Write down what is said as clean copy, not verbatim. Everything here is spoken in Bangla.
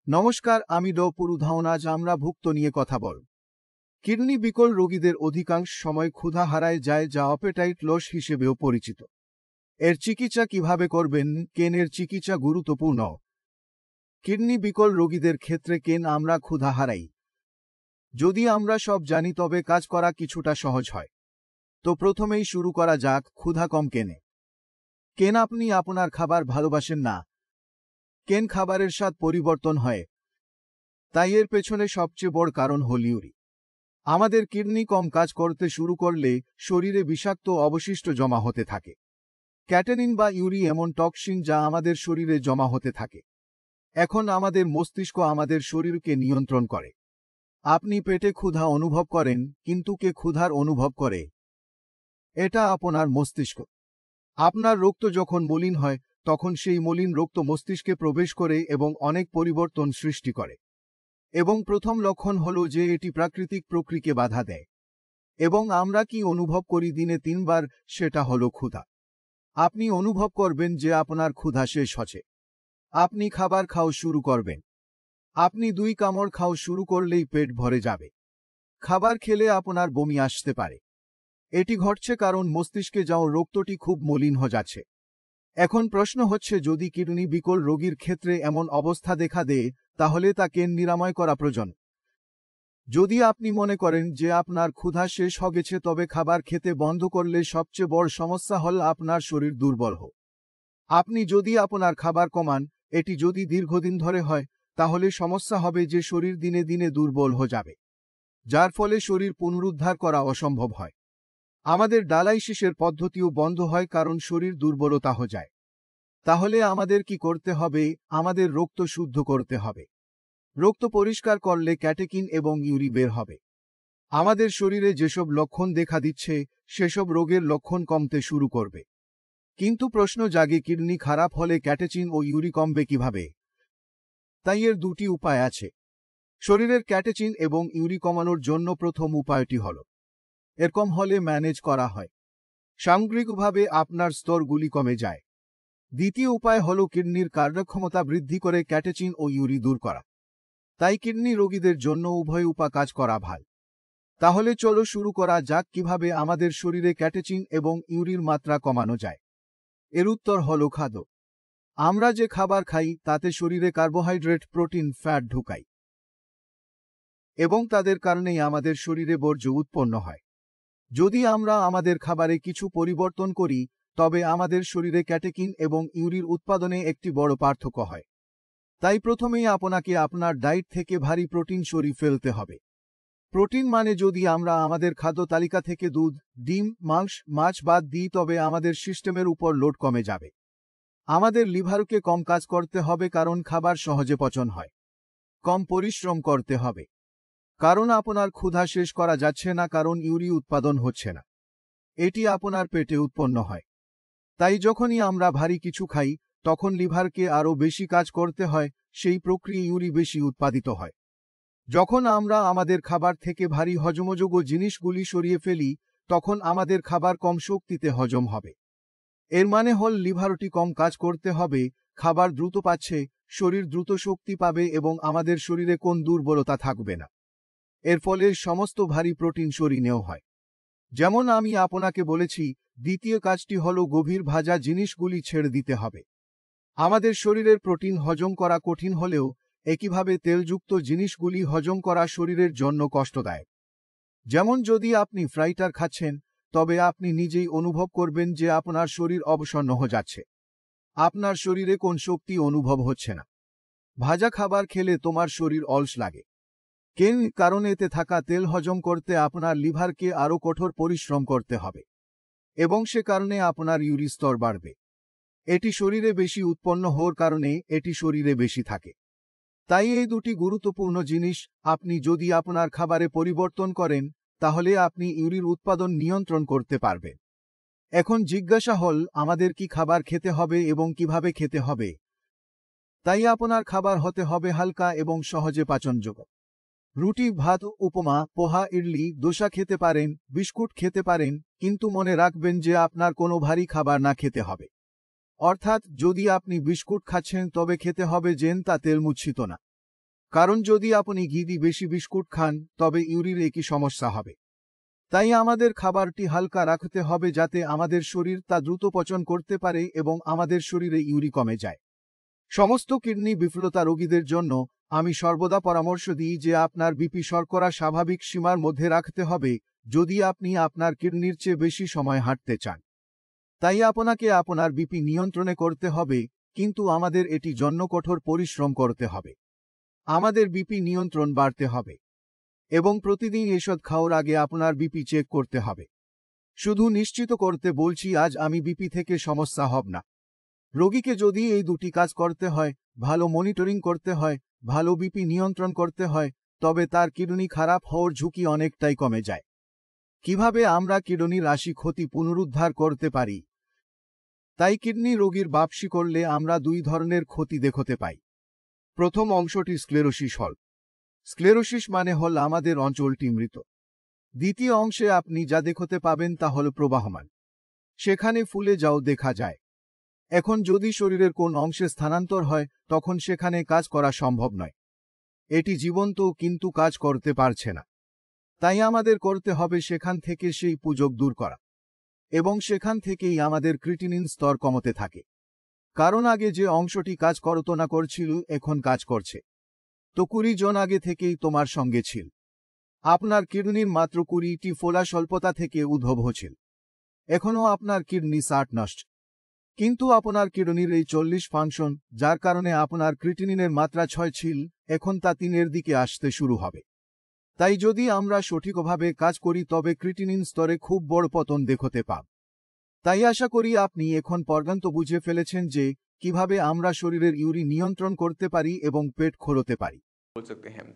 নমস্কার, আমি পুরুধাওন। আজ আমরা ভুক্ত নিয়ে কথা বল। কিডনি বিকল রোগীদের অধিকাংশ সময় ক্ষুধা হারায় যায়, যা অ্যাপেটাইট লস হিসেবেও পরিচিত। এর চিকিৎসা কিভাবে করবেন? কেন এর চিকিৎসা গুরুত্বপূর্ণ? কিডনি বিকল রোগীদের ক্ষেত্রে কেন আমরা ক্ষুধা হারাই? যদি আমরা সব জানি তবে কাজ করা কিছুটা সহজ হয়। তো প্রথমেই শুরু করা যাক, ক্ষুধা কম কেনে। কেন আপনি আপনার খাবার ভালোবাসেন না? কেন খাবারের স্বাদ পরিবর্তন হয়? তাই এর পেছনে সবচেয়ে বড় কারণ হল ইউরি। আমাদের কিডনি কম কাজ করতে শুরু করলে শরীরে বিষাক্ত অবশিষ্ট জমা হতে থাকে। ক্যাটেনিন বা ইউরি এমন টক্সিন যা আমাদের শরীরে জমা হতে থাকে। এখন আমাদের মস্তিষ্ক আমাদের শরীরকে নিয়ন্ত্রণ করে। আপনি পেটে ক্ষুধা অনুভব করেন, কিন্তু কে ক্ষুধার অনুভব করে? এটা আপনার মস্তিষ্ক। আপনার রক্ত যখন মলিন হয়, তখন সেই মলিন রক্ত মস্তিষ্কে প্রবেশ করে এবং অনেক পরিবর্তন সৃষ্টি করে। এবং প্রথম লক্ষণ হল যে এটি প্রাকৃতিক প্রক্রিয়াকে বাধা দেয়। এবং আমরা কি অনুভব করি দিনে 3 বার? সেটা হল ক্ষুধা। আপনি অনুভব করবেন যে আপনার ক্ষুধা শেষ হচ্ছে। আপনি খাবার খাওয়া শুরু করবেন। আপনি 2 কামড় খাওয়া শুরু করলেই পেট ভরে যাবে। খাবার খেলে আপনার বমি আসতে পারে। এটি ঘটছে কারণ মস্তিষ্কে যাওয়া রক্তটি খুব মলিন হয়ে যাচ্ছে। এখন প্রশ্ন হচ্ছে, যদি কিডনি বিকল রোগীর ক্ষেত্রে এমন অবস্থা দেখা দেয়, তাহলে তাকে নিরাময় করা প্রয়োজন। যদি আপনি মনে করেন যে আপনার ক্ষুধা শেষ হয়ে গেছে, তবে খাবার খেতে বন্ধ করলে সবচেয়ে বড় সমস্যা হল আপনার শরীর দুর্বল হয়। আপনি যদি আপনার খাবার কমান, এটি যদি দীর্ঘদিন ধরে হয়, তাহলে সমস্যা হবে যে শরীর দিনে দিনে দুর্বল হয়ে যাবে, যার ফলে শরীর পুনরুদ্ধার করা অসম্ভব হয়। আমাদের ডায়ালাইসিসের পদ্ধতিও বন্ধ হয় কারণ শরীর দুর্বলতা হয়ে যায়। তাহলে আমাদের কি করতে হবে? আমাদের রক্ত শুদ্ধ করতে হবে। রক্ত পরিষ্কার করলে ক্যাটেকিন এবং ইউরি বের হবে। আমাদের শরীরে যেসব লক্ষণ দেখা দিচ্ছে, সেসব রোগের লক্ষণ কমতে শুরু করবে। কিন্তু প্রশ্ন জাগে, কিডনি খারাপ হলে ক্যাটেচিন ও ইউরি কমবে কিভাবে? তাই এর 2টি উপায় আছে। শরীরের ক্যাটেচিন এবং ইউরি কমানোর জন্য প্রথম উপায়টি হল, এর কম হলে ম্যানেজ করা হয়। সামগ্রিকভাবে আপনার স্তরগুলি কমে যায়। দ্বিতীয় উপায় হল কিডনির কার্যক্ষমতা বৃদ্ধি করে ক্যাটেচিন ও ইউরি দূর করা। তাই কিডনি রোগীদের জন্য উভয় উপায় কাজ করা ভালো। তাহলে চলো শুরু করা যাক কিভাবে আমাদের শরীরে ক্যাটেচিন এবং ইউরির মাত্রা কমানো যায়। এর উত্তর হল খাদ্য। আমরা যে খাবার খাই তাতে শরীরে কার্বোহাইড্রেট, প্রোটিন, ফ্যাট ঢুকাই এবং তাদের কারণেই আমাদের শরীরে বর্জ্য উৎপন্ন হয়। যদি আমরা আমাদের খাবারে কিছু পরিবর্তন করি, তবে আমাদের শরীরে ক্যাটেকিন এবং ইউরির উৎপাদনে একটি বড় পার্থক্য হয়। তাই প্রথমেই আপনাকে আপনার ডায়েট থেকে ভারী প্রোটিন সরিয়ে ফেলতে হবে। প্রোটিন মানে যদি আমরা আমাদের খাদ্য তালিকা থেকে দুধ, ডিম, মাংস, মাছ বাদ দিই, তবে আমাদের সিস্টেমের উপর লোড কমে যাবে। আমাদের লিভারকে কম কাজ করতে হবে কারণ খাবার সহজে পচন হয়। কম পরিশ্রম করতে হবে কারণ আপনার ক্ষুধা শেষ করা যাচ্ছে না, কারণ ইউরি উৎপাদন হচ্ছে না। এটি আপনার পেটে উৎপন্ন হয়। তাই যখনই আমরা ভারী কিছু খাই, তখন লিভারকে আরও বেশি কাজ করতে হয়, সেই প্রক্রিয়া ইউরি বেশি উৎপাদিত হয়। যখন আমরা আমাদের খাবার থেকে ভারী হজমযোগ্য জিনিসগুলি সরিয়ে ফেলি, তখন আমাদের খাবার কম শক্তিতে হজম হবে। এর মানে হল লিভারটি কম কাজ করতে হবে, খাবার দ্রুত পাচ্ছে, শরীর দ্রুত শক্তি পাবে এবং আমাদের শরীরে কোন দুর্বলতা থাকবে না। এর ফলে সমস্ত ভারী প্রোটিন সরিয়ে নেওয়া হয়। যেমন আমি আপনাকে বলেছি, দ্বিতীয় কাজটি হল গভীর ভাজা জিনিসগুলি ছেড়ে দিতে হবে। আমাদের শরীরের প্রোটিন হজম করা কঠিন হলেও একইভাবে তেলযুক্ত জিনিসগুলি হজম করা শরীরের জন্য কষ্টদায়ক। যেমন যদি আপনি ফ্রাইটার খাচ্ছেন, তবে আপনি নিজেই অনুভব করবেন যে আপনার শরীর অবসন্ন হয়ে যাচ্ছে। আপনার শরীরে কোন শক্তি অনুভব হচ্ছে না। ভাজা খাবার খেলে তোমার শরীর অলস লাগে। কারণ এতে থাকা তেল হজম করতে আপনার লিভারকে আরও কঠোর পরিশ্রম করতে হবে এবং সে কারণে আপনার ইউরি স্তর বাড়বে। এটি শরীরে বেশি উৎপন্ন হওয়ার কারণে এটি শরীরে বেশি থাকে। তাই এই 2টি গুরুত্বপূর্ণ জিনিস আপনি যদি আপনার খাবারে পরিবর্তন করেন, তাহলে আপনি ইউরির উৎপাদন নিয়ন্ত্রণ করতে পারবেন। এখন জিজ্ঞাসা হল, আমাদের কি খাবার খেতে হবে এবং কিভাবে খেতে হবে? তাই আপনার খাবার হতে হবে হালকা এবং সহজে পাচনযোগ্য। রুটি, ভাত, উপমা, পোহা, ইডলি, দোসা খেতে পারেন, বিস্কুট খেতে পারেন, কিন্তু মনে রাখবেন যে আপনার কোনো ভারী খাবার না খেতে হবে। অর্থাৎ যদি আপনি বিস্কুট খাচ্ছেন, তবে খেতে হবে যেন তা তেল মিশ্রিত না। কারণ যদি আপনি ঘি দিয়ে বেশি বিস্কুট খান তবে ইউরির একই সমস্যা হবে। তাই আমাদের খাবারটি হালকা রাখতে হবে যাতে আমাদের শরীর তা দ্রুত পচন করতে পারে এবং আমাদের শরীরে ইউরি কমে যায়। সমস্ত কিডনি বিফলতা রোগীদের জন্য আমি সর্বদা পরামর্শ দিই যে আপনার বিপি শর্করা স্বাভাবিক সীমার মধ্যে রাখতে হবে যদি আপনি আপনার কিডনির চেয়ে বেশি সময় হাঁটতে চান। তাই আপনাকে আপনার বিপি নিয়ন্ত্রণে করতে হবে, কিন্তু আমাদের এটি জন্য কঠোর পরিশ্রম করতে হবে। আমাদের বিপি নিয়ন্ত্রণ বাড়তে হবে এবং প্রতিদিন এসব খাওয়ার আগে আপনার বিপি চেক করতে হবে। শুধু নিশ্চিত করতে বলছি আজ আমি বিপি থেকে সমস্যা হব না। রোগীকে যদি এই দুটি কাজ করতে হয়, ভালো মনিটরিং করতে হয়, ভালো বিপি নিয়ন্ত্রণ করতে হয়, তবে তার কিডনি খারাপ হওয়ার ঝুঁকি অনেকটাই কমে যায়। কিভাবে আমরা কিডনির রাশি ক্ষতি পুনরুদ্ধার করতে পারি? তাই কিডনি রোগীর বাপসি করলে আমরা দুই ধরনের ক্ষতি দেখতে পাই। প্রথম অংশটি স্ক্লেরোসিস হল। স্ক্লেরোসিস মানে হল আমাদের অঞ্চলটি মৃত। দ্বিতীয় অংশে আপনি যা দেখতে পাবেন তা হল প্রবাহমান। সেখানে ফুলে যাও দেখা যায়। এখন যদি শরীরের কোন অংশে স্থানান্তর হয় তখন সেখানে কাজ করা সম্ভব নয়। এটি জীবন্ত কিন্তু কাজ করতে পারছে না। তাই আমাদের করতে হবে সেখান থেকে সেই পুজক দূর করা এবং সেখান থেকেই আমাদের ক্রিটিনিন স্তর কমতে থাকে। কারণ আগে যে অংশটি কাজ করত না করছিল এখন কাজ করছে। তো 20 জন আগে থেকেই তোমার সঙ্গে ছিল। আপনার কিডনির মাত্র 20টি ফোলা স্বল্পতা থেকে উদ্ভব হয়েছিল। এখনও আপনার কিডনি 60 নষ্ট, কিন্তু আপনার কিডনির এই 40 ফাংশন, যার কারণে আপনার ক্রিটিনিনের মাত্রা 6 ছিল, এখন তা 3-এর দিকে আসতে শুরু হবে। তাই যদি আমরা সঠিকভাবে কাজ করি তবে ক্রিটিনিন স্তরে খুব বড় পতন দেখতে পাব। তাই আশা করি আপনি এখন পর্যন্ত বুঝে ফেলেছেন যে কিভাবে আমরা শরীরের ইউরি নিয়ন্ত্রণ করতে পারি এবং পেট খোলাতে পারি। बोल सकते हैं।